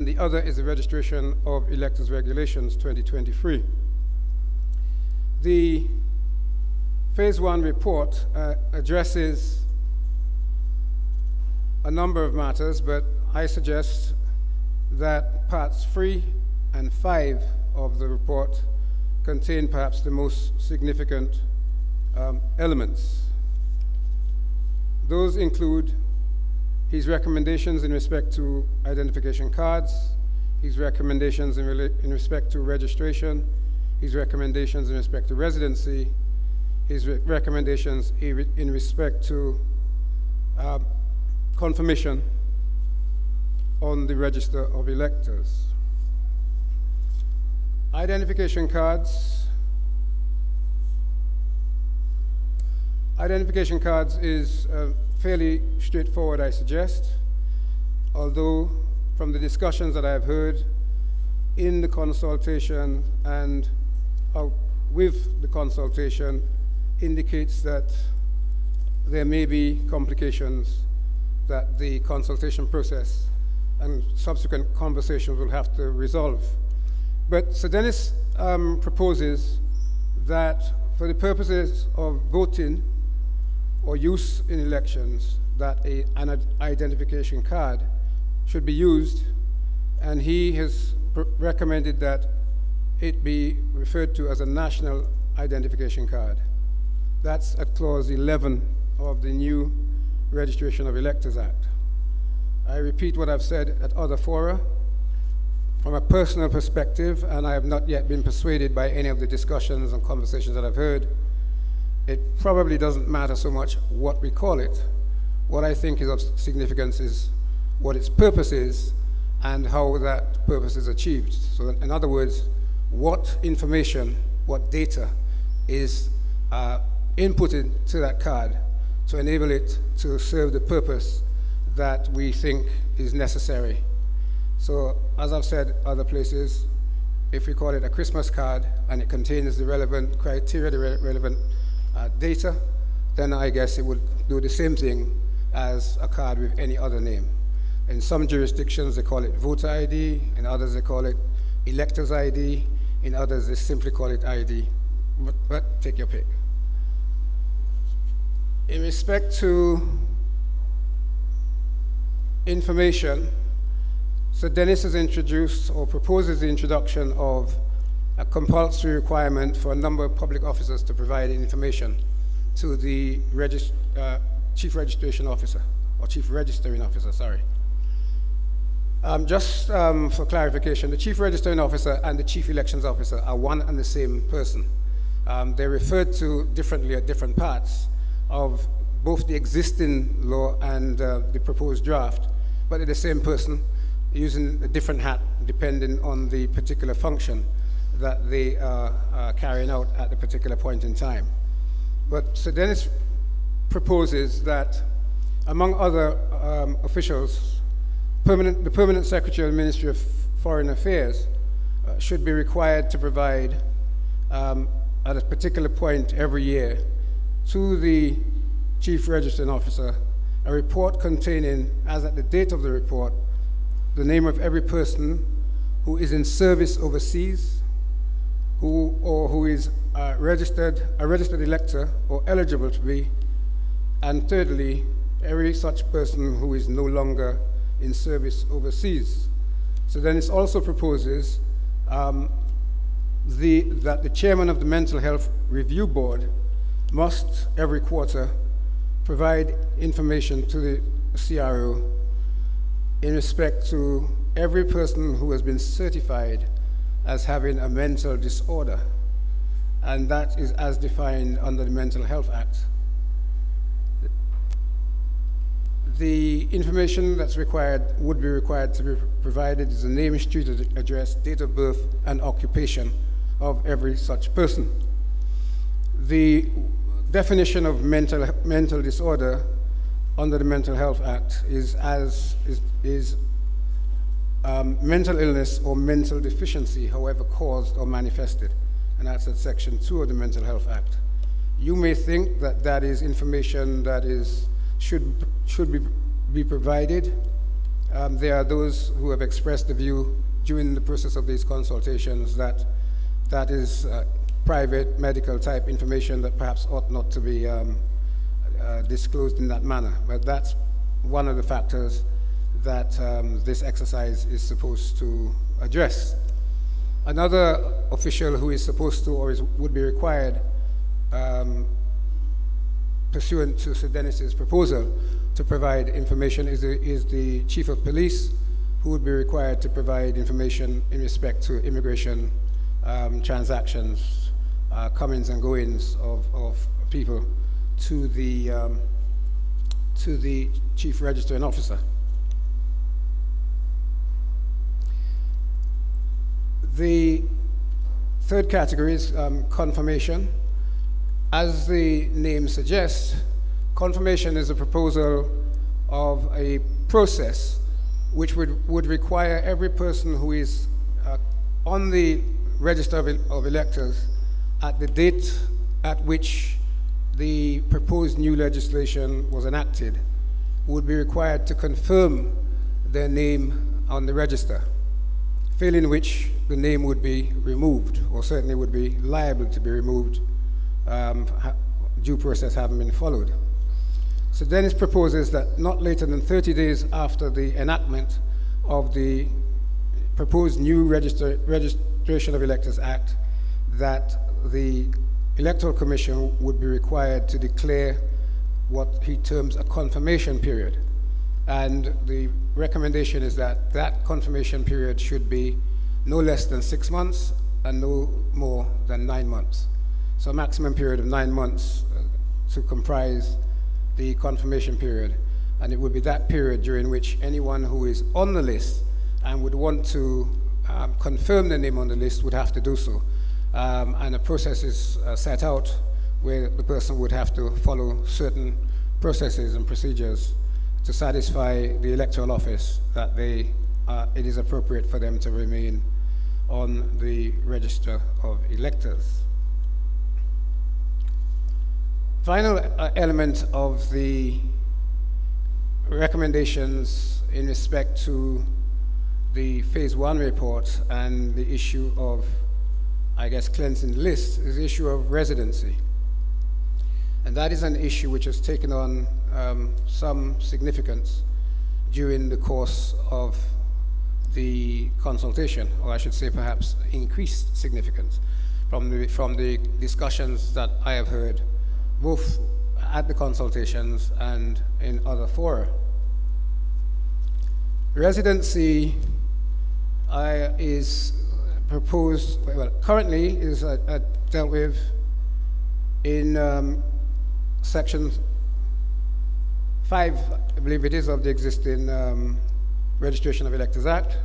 The other is the registration of electors regulations 2023. The Phase 1 report addresses a number of matters, but I suggest that parts 3 and 5 of the report contain perhaps the most significant elements. Those include his recommendations in respect to identification cards, his recommendations in respect to registration, his recommendations in respect to residency, his recommendations in respect to confirmation on the register of electors. Identification cards. Identification cards is fairly straightforward, I suggest, although from the discussions that I've heard in the consultation and with the consultation indicates that there may be complications that the consultation process and subsequent conversations will have to resolve. But Sir Dennis proposes that for the purposes of voting or use in elections, that an identification card should be used, and he has recommended that it be referred to as a national identification card. That's at clause 11 of the new Registration of Electors Act. I repeat what I've said at other fora. From a personal perspective, and I have not yet been persuaded by any of the discussions and conversations that I've heard, it probably doesn't matter so much what we call it. What I think is of significance is what its purpose is and how that purpose is achieved. So in other words, what information, what data is inputted to that card to enable it to serve the purpose that we think is necessary. So as I've said other places, if we call it a Christmas card and it contains the relevant criteria, the relevant data, then I guess it would do the same thing as a card with any other name. In some jurisdictions, they call it voter ID. In others, they call it elector's ID. In others, they simply call it ID. But take your pick. In respect to information, Sir Dennis has introduced or proposes the introduction of a compulsory requirement for a number of public officers to provide information to the Chief Registration Officer, or Chief Registering Officer, sorry. Just for clarification, the Chief Registering Officer and the Chief Elections Officer are one and the same person. They're referred to differently at different parts of both the existing law and the proposed draft, but they're the same person using a different hat depending on the particular function that they are carrying out at the particular point in time. But Sir Dennis proposes that, among other officials, the Permanent Secretary of the Ministry of Foreign Affairs should be required to provide, at a particular point every year, to the Chief Registering Officer a report containing, as at the date of the report, the name of every person who is in service overseas, who is a registered elector or eligible to be, and thirdly, every such person who is no longer in service overseas. So then it also proposes that the chairman of the Mental Health Review Board must every quarter provide information to the CRO in respect to every person who has been certified as having a mental disorder, and that is as defined under the Mental Health Act. The information that's would be required to be provided is the name, street address, date of birth, and occupation of every such person. The definition of mental disorder under the Mental Health Act is mental illness or mental deficiency, however caused or manifested, and that's at Section 2 of the Mental Health Act. You may think that that is information that should be provided There are those who have expressed the view during the process of these consultations that that is private medical type information that perhaps ought not to be disclosed in that manner. But that's one of the factors that this exercise is supposed to address. Another official who is supposed to or would be required, pursuant to Sir Dennis's proposal, to provide information is the Chief of Police, who would be required to provide information in respect to immigration transactions, comings and goings of people to the Chief Registering Officer. The third category is confirmation. As the name suggests, confirmation is a proposal of a process which would require every person who is on the register of electors at the date at which the proposed new legislation was enacted would be required to confirm their name on the register, failing which the name would be removed, or certainly would be liable to be removed, due process having been followed. So Dennis proposes that not later than 30 days after the enactment of the proposed new Registration of Electors Act, that the Electoral Commission would be required to declare what he terms a confirmation period. And the recommendation is that that confirmation period should be no less than 6 months and no more than 9 months. So a maximum period of 9 months to comprise the confirmation period. And it would be that period during which anyone who is on the list and would want to confirm their name on the list would have to do so. And a process is set out where the person would have to follow certain processes and procedures to satisfy the electoral office that it is appropriate for them to remain on the register of electors. Final element of the recommendations in respect to the Phase 1 report and the issue of, I guess, cleansing the list is the issue of residency. And that is an issue which has taken on some significance during the course of the consultation, or I should say perhaps increased significance from the discussions that I have heard, both at the consultations and in other fora. Residency is proposed, well, currently is dealt with in Section 5, I believe it is, of the existing Registration of Electors Act.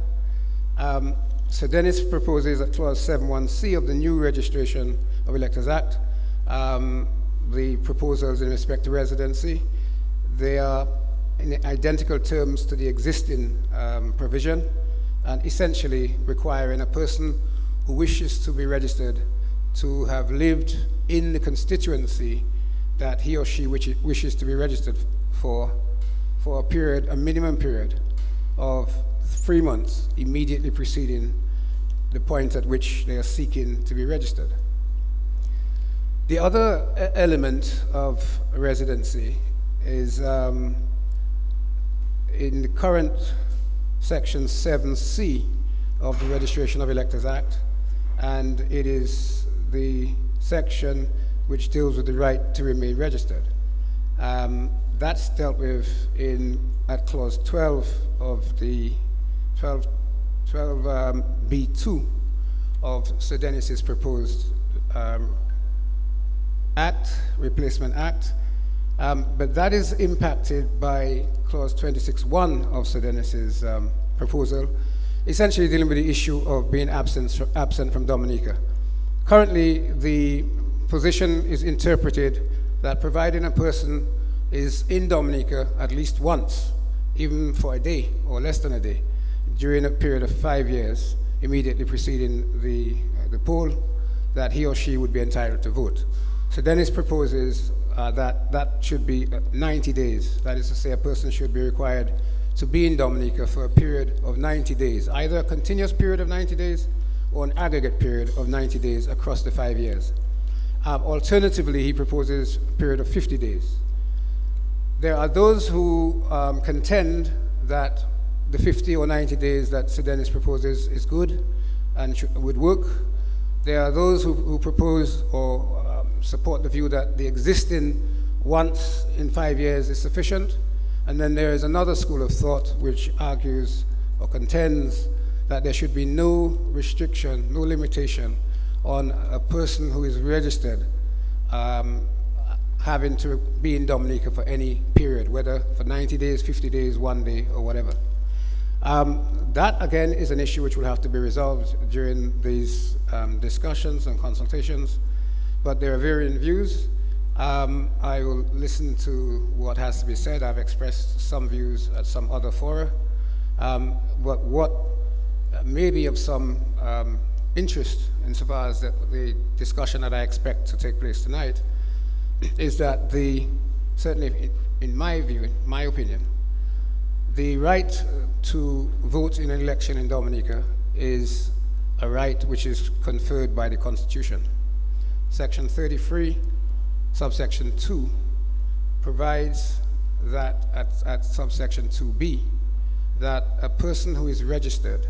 So Dennis proposes at Clause 7.1c of the new Registration of Electors Act, the proposals in respect to residency. They are in identical terms to the existing provision, and essentially requiring a person who wishes to be registered to have lived in the constituency that he or she wishes to be registered for a minimum period of 3 months immediately preceding the point at which they are seeking to be registered. The other element of residency is in the current Section 7C of the Registration of Electors Act, and it is the section which deals with the right to remain registered. That's dealt with at Clause 12 of the 12B2 of Sir Dennis's proposed replacement act, but that is impacted by Clause 26.1 of Sir Dennis's proposal, essentially dealing with the issue of being absent from Dominica. Currently, the position is interpreted that providing a person is in Dominica at least once, even for a day or less than a day, during a period of 5 years immediately preceding the poll, that he or she would be entitled to vote. So Dennis proposes that should be 90 days. That is to say, a person should be required to be in Dominica for a period of 90 days, either a continuous period of 90 days or an aggregate period of 90 days across the 5 years. Alternatively, he proposes a period of 50 days. There are those who contend that the 50 or 90 days that Sir Dennis proposes is good and would work. There are those who propose or support the view that the existing once in 5 years is sufficient. And then there is another school of thought which argues or contends that there should be no restriction, no limitation on a person who is registered having to be in Dominica for any period, whether for 90 days, 50 days, 1 day, or whatever. That, again, is an issue which will have to be resolved during these discussions and consultations, but there are varying views. I will listen to what has to be said. I've expressed some views at some other fora, but what may be of some interest insofar as the discussion that I expect to take place tonight is that certainly in my view, in my opinion, the right to vote in an election in Dominica is a right which is conferred by the Constitution. Section 33, subsection 2, provides that at subsection 2b, that a person who is registered,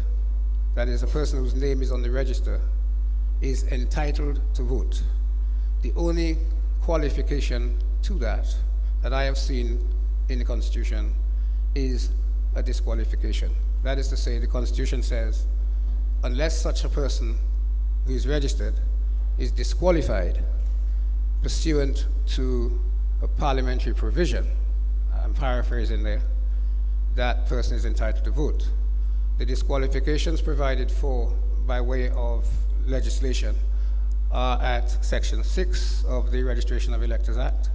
that is, a person whose name is on the register, is entitled to vote. The only qualification to that I have seen in the Constitution is a disqualification. That is to say, the Constitution says, unless such a person who is registered is disqualified pursuant to a parliamentary provision, I'm paraphrasing there, that person is entitled to vote. The disqualifications provided for by way of legislation are at Section 6 of the Registration of Electors Act,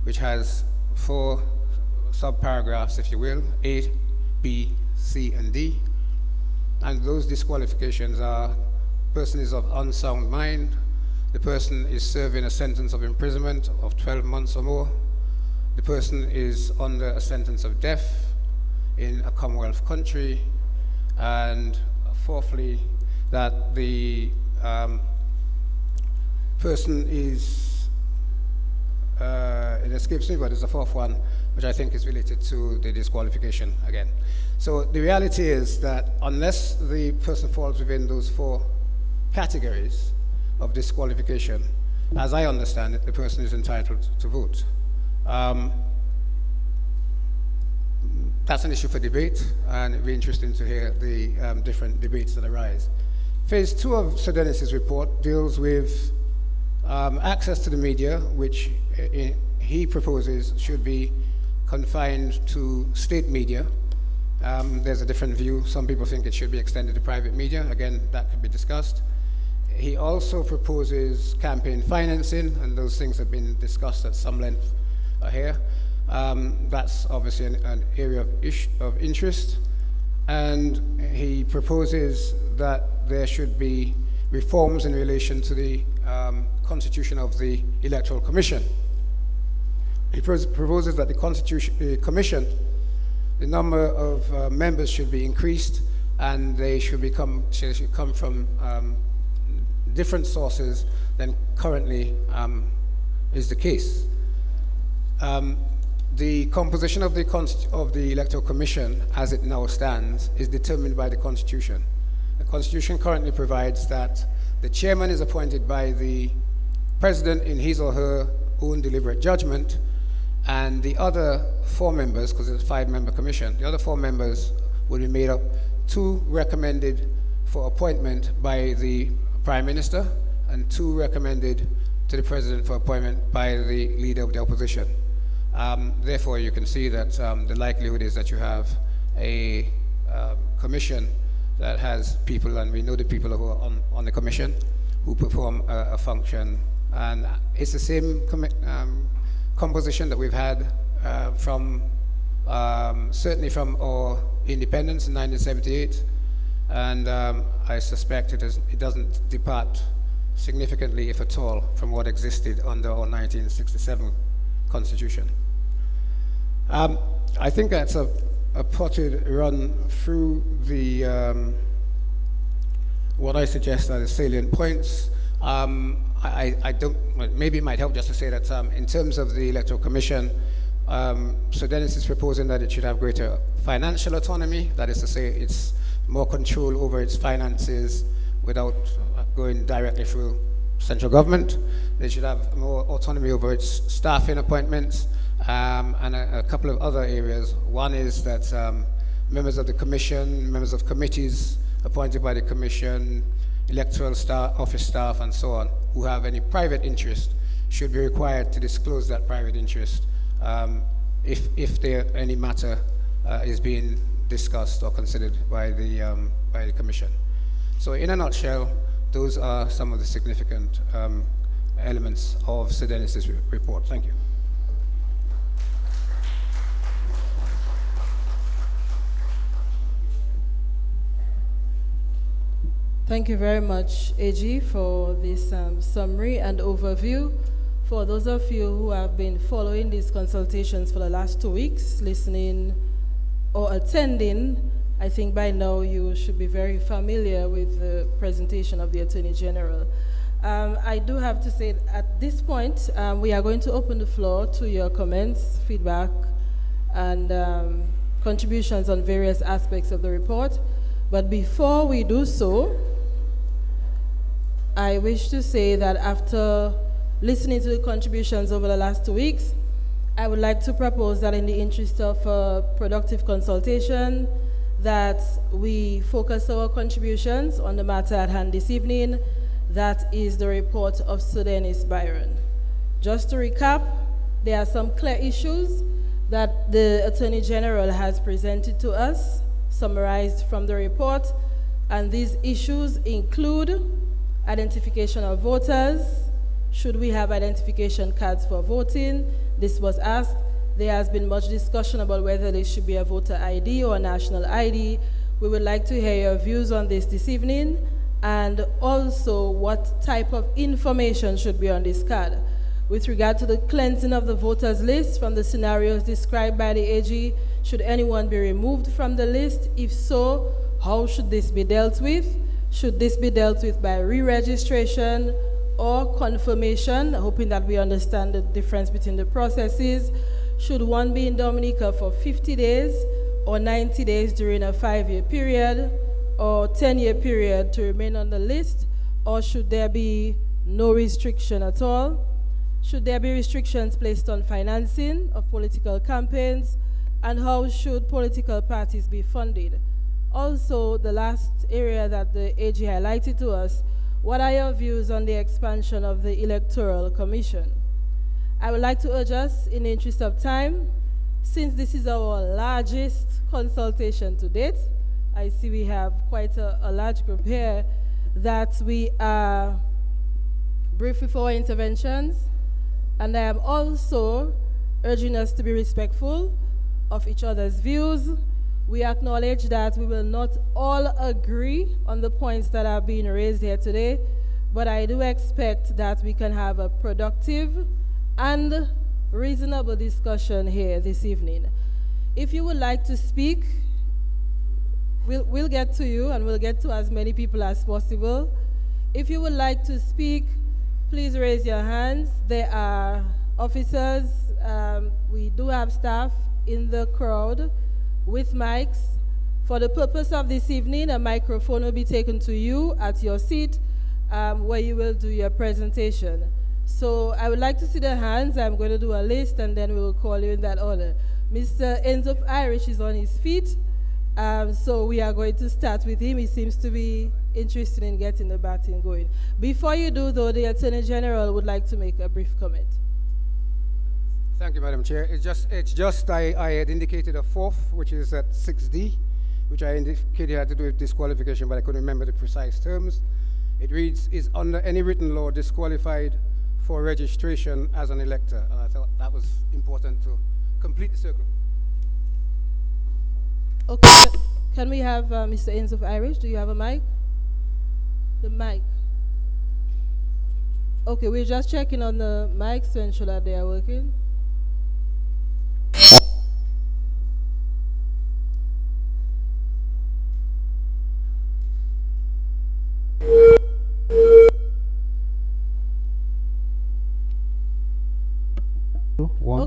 which has 4 subparagraphs, if you will, A, B, C, and D. And those disqualifications are: the person is of unsound mind, the person is serving a sentence of imprisonment of 12 months or more, the person is under a sentence of death in a Commonwealth country, and fourthly, that the person is, it escapes me, but there's a fourth one, which I think is related to the disqualification again. So the reality is that unless the person falls within those 4 categories of disqualification, as I understand it, the person is entitled to vote. That's an issue for debate, and it'd be interesting to hear the different debates that arise. Phase 2 of Sir Dennis's report deals with access to the media, which he proposes should be confined to state media. There's a different view. Some people think it should be extended to private media. Again, that could be discussed. He also proposes campaign financing, and those things have been discussed at some length here. That's obviously an area of interest. And he proposes that there should be reforms in relation to the constitution of the Electoral Commission. He proposes that the Commission, the number of members should be increased, and they should come from different sources than currently is the case. The composition of the Electoral Commission, as it now stands, is determined by the Constitution. The Constitution currently provides that the chairman is appointed by the president in his or her own deliberate judgment, and the other 4 members, because it's a 5-member commission, the other 4 members will be made up, 2 recommended for appointment by the Prime Minister, and 2 recommended to the President for appointment by the Leader of the Opposition. Therefore, you can see that the likelihood is that you have a commission that has people, and we know the people who are on the commission, who perform a function. And it's the same composition that we've had certainly from our independence in 1978, and I suspect it doesn't depart significantly, if at all, from what existed under our 1967 Constitution. I think that's a a potted run through the what I suggest are the salient points. I don't. Maybe it might help just to say that in terms of the Electoral Commission, so Dennis is proposing that it should have greater financial autonomy. That is to say, it's more control over its finances without going directly through central government. They should have more autonomy over its staffing appointments, and a couple of other areas. One is that members of the commission, members of committees appointed by the commission, electoral staff, office staff, and so on, who have any private interest, should be required to disclose that private interest if any matter is being discussed or considered by the commission. So in a nutshell, those are some of the significant elements of Sir Dennis's report. Thank you. Thank you very much, AG, for this summary and overview. For those of you who have been following these consultations for the last 2 weeks, listening or attending, I think by now you should be very familiar with the presentation of the Attorney General. I do have to say at this point, we are going to open the floor to your comments, feedback, and contributions on various aspects of the report. But before we do so, I wish to say that after listening to the contributions over the last 2 weeks, I would like to propose that in the interest of productive consultation, that we focus our contributions on the matter at hand this evening, that is the report of Sir Dennis Byron. Just to recap, there are some clear issues that the Attorney General has presented to us, summarized from the report, and these issues include identification of voters. Should we have identification cards for voting? This was asked. There has been much discussion about whether there should be a voter ID or a national ID. We would like to hear your views on this evening, and also what type of information should be on this card. With regard to the cleansing of the voters list from the scenarios described by the AG, should anyone be removed from the list? If so, how should this be dealt with? Should this be dealt with by re-registration or confirmation, hoping that we understand the difference between the processes? Should one be in Dominica for 50 days or 90 days during a 5-year period or 10-year period to remain on the list? Or should there be no restriction at all? Should there be restrictions placed on financing of political campaigns? And how should political parties be funded? Also, the last area that the AG highlighted to us, what are your views on the expansion of the Electoral Commission? I would like to urge us, in the interest of time, since this is our largest consultation to date, I see we have quite a large group here, that we are brief with our interventions, and I am also urging us to be respectful of each other's views. We acknowledge that we will not all agree on the points that are being raised here today, but I do expect that we can have a productive and reasonable discussion here this evening. If you would like to speak, we'll get to you, and we'll get to as many people as possible. If you would like to speak, please raise your hands. There are officers, we do have staff in the crowd with mics. For the purpose of this evening, a microphone will be taken to you at your seat where you will do your presentation. So I would like to see the hands. I'm going to do a list, and then we will call you in that order. Mr. Enzo Irish is on his feet, so we are going to start with him. He seems to be interested in getting the batting going. Before you do, though, the Attorney General would like to make a brief comment. Thank you, Madam Chair. I had indicated a fourth, which is at 6D, which I indicated had to do with disqualification, but I couldn't remember the precise terms. It reads, is under any written law disqualified for registration as an elector. And I thought that was important to complete the circle. Okay, can we have Mr. Inns of Irish? Do you have a mic? The mic. Okay, we're just checking on the mics to ensure that they are working.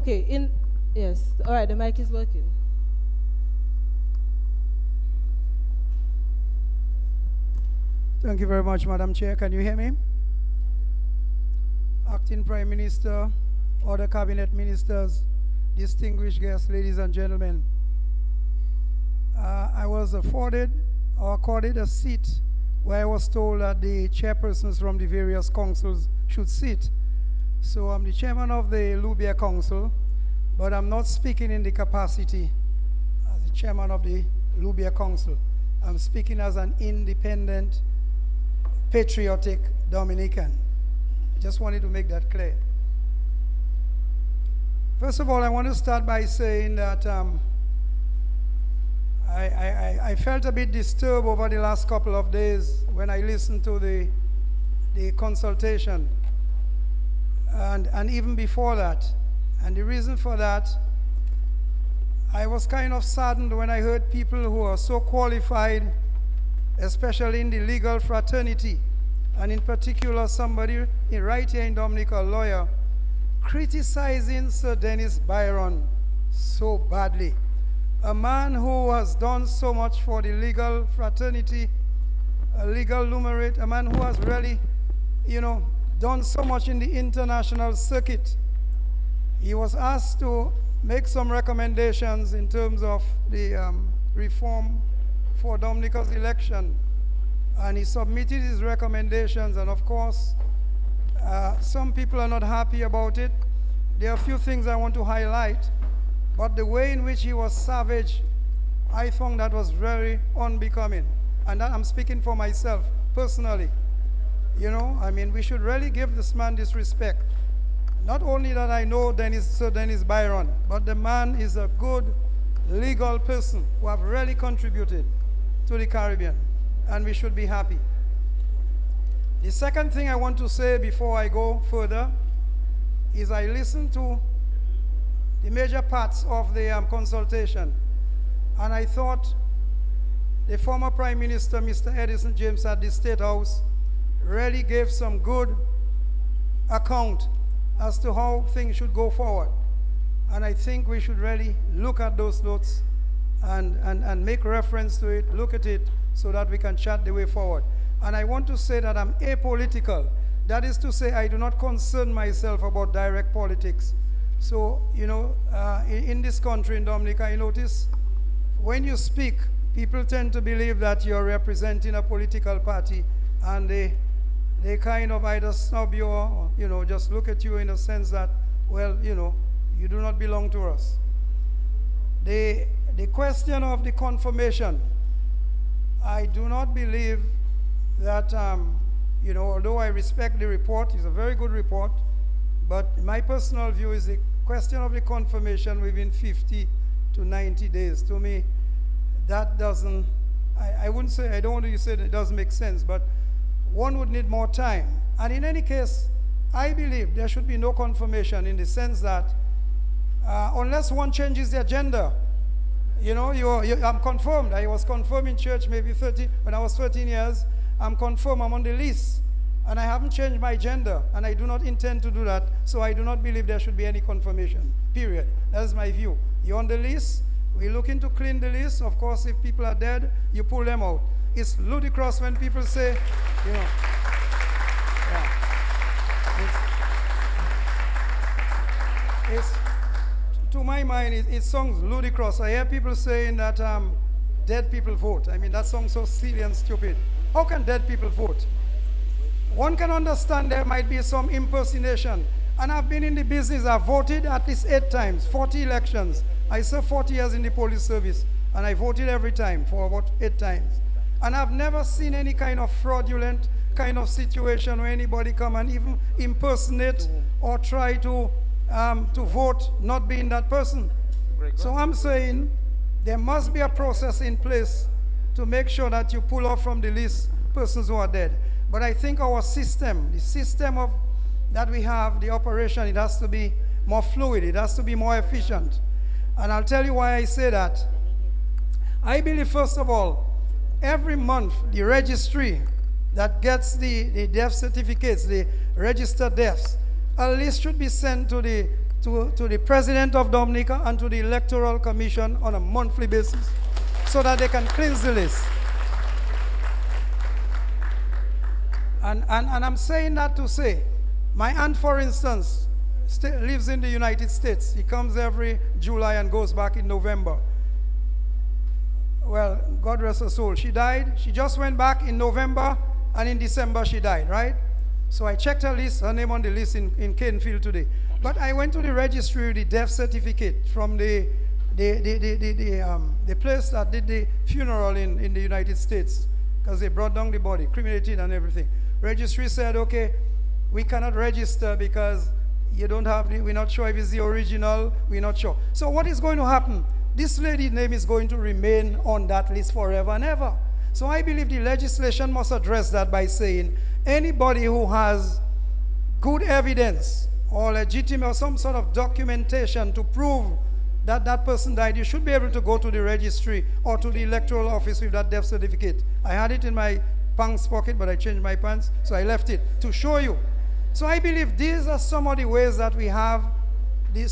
Okay, yes, all right, the mic is working. Thank you very much, Madam Chair. Can you hear me? Acting Prime Minister, other cabinet ministers, distinguished guests, ladies and gentlemen. I was afforded or accorded a seat where I was told that the chairpersons from the various councils should sit. So I'm the chairman of the Lubia Council, but I'm not speaking in the capacity as the chairman of the Lubia Council. I'm speaking as an independent, patriotic Dominican. I just wanted to make that clear. First of all, I want to start by saying that I felt a bit disturbed over the last couple of days when I listened to the consultation, and even before that. And the reason for that, I was kind of saddened when I heard people who are so qualified, especially in the legal fraternity, and in particular somebody right here in Dominica, a lawyer, criticizing Sir Dennis Byron so badly. A man who has done so much for the legal fraternity, a legal lumerate, a man who has really, done so much in the international circuit. He was asked to make some recommendations in terms of the reform for Dominica's election. And he submitted his recommendations, and of course, some people are not happy about it. There are a few things I want to highlight, but the way in which he was savage, I found that was very unbecoming. And that I'm speaking for myself, personally. We should really give this man this respect. Not only that I know Sir Dennis Byron, but the man is a good legal person who have really contributed to the Caribbean, and we should be happy. The second thing I want to say before I go further is I listened to the major parts of the consultation, and I thought the former Prime Minister, Mr. Edison James, at the State House really gave some good account as to how things should go forward. And I think we should really look at those notes and make reference to it, look at it, so that we can chart the way forward. And I want to say that I'm apolitical. That is to say, I do not concern myself about direct politics. So, in this country, in Dominica, I notice when you speak, people tend to believe that you're representing a political party, and they kind of either snub you or, just look at you in a sense that, well, you do not belong to us. The question of the confirmation, I do not believe that, although I respect the report, it's a very good report, but my personal view is the question of the confirmation within 50 to 90 days. To me, that doesn't, I wouldn't say, I don't want to say that it doesn't make sense, but one would need more time. And in any case, I believe there should be no confirmation in the sense that unless one changes the agenda, I'm confirmed. I was confirmed in church maybe when I was 13 years. I'm confirmed, I'm on the list. And I haven't changed my gender, and I do not intend to do that, so I do not believe there should be any confirmation, period. That is my view. You're on the list, we're looking to clean the list. Of course, if people are dead, you pull them out. It's ludicrous when people say, to my mind, it sounds ludicrous. I hear people saying that dead people vote. I mean, that sounds so silly and stupid. How can dead people vote? One can understand there might be some impersonation. And I've been in the business, I've voted at least 8 times, 40 elections. I served 40 years in the police service, and I voted every time for about 8 times. And I've never seen any kind of fraudulent kind of situation where anybody come and even impersonate or try to vote not being that person. So I'm saying there must be a process in place to make sure that you pull off from the list persons who are dead. But I think our system, the system that we have, the operation, it has to be more fluid. It has to be more efficient. And I'll tell you why I say that. I believe, first of all, every month, the registry that gets the death certificates, the registered deaths, a list should be sent to to the President of Dominica and to the Electoral Commission on a monthly basis so that they can cleanse the list. And I'm saying that to say, my aunt, for instance, lives in the United States. He comes every July and goes back in November. Well, God rest her soul. She died. She just went back in November, and in December she died, right? So I checked her list, her name on the list in Canefield today. But I went to the registry with the death certificate from the place that did the funeral in the United States, because they brought down the body, cremated and everything. Registry said, okay, we cannot register because you don't have we're not sure if it's the original, we're not sure. So what is going to happen? This lady's name is going to remain on that list forever and ever. So I believe the legislation must address that by saying anybody who has good evidence or legitimate or some sort of documentation to prove that that person died, you should be able to go to the registry or to the electoral office with that death certificate. I had it in my pants pocket, but I changed my pants, so I left it to show you. So I believe these are some of the ways that we have the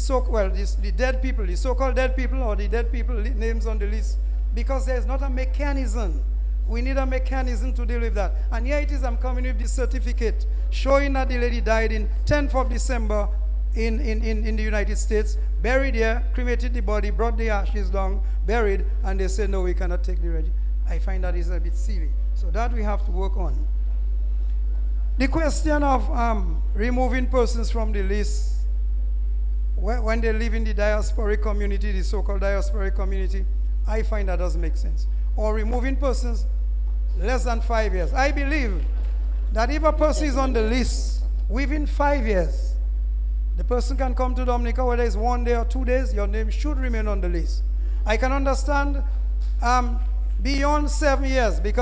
the dead people, the so-called dead people, or the dead people names on the list, because there's not a mechanism. We need a mechanism to deal with that. And here it is, I'm coming with this certificate showing that the lady died in 10th of December in the United States, buried here, cremated the body, brought the ashes down, buried, and they said, no, we cannot take the registry. I find that is a bit silly. So that we have to work on. The question of removing persons from the list when they live in the diasporic community, the so-called diasporic community, I find that doesn't make sense. Or removing persons less than 5 years. I believe that if a person is on the list within 5 years, the person can come to Dominica, whether it's 1 day or 2 days, your name should remain on the list. I can understand beyond 7 years, because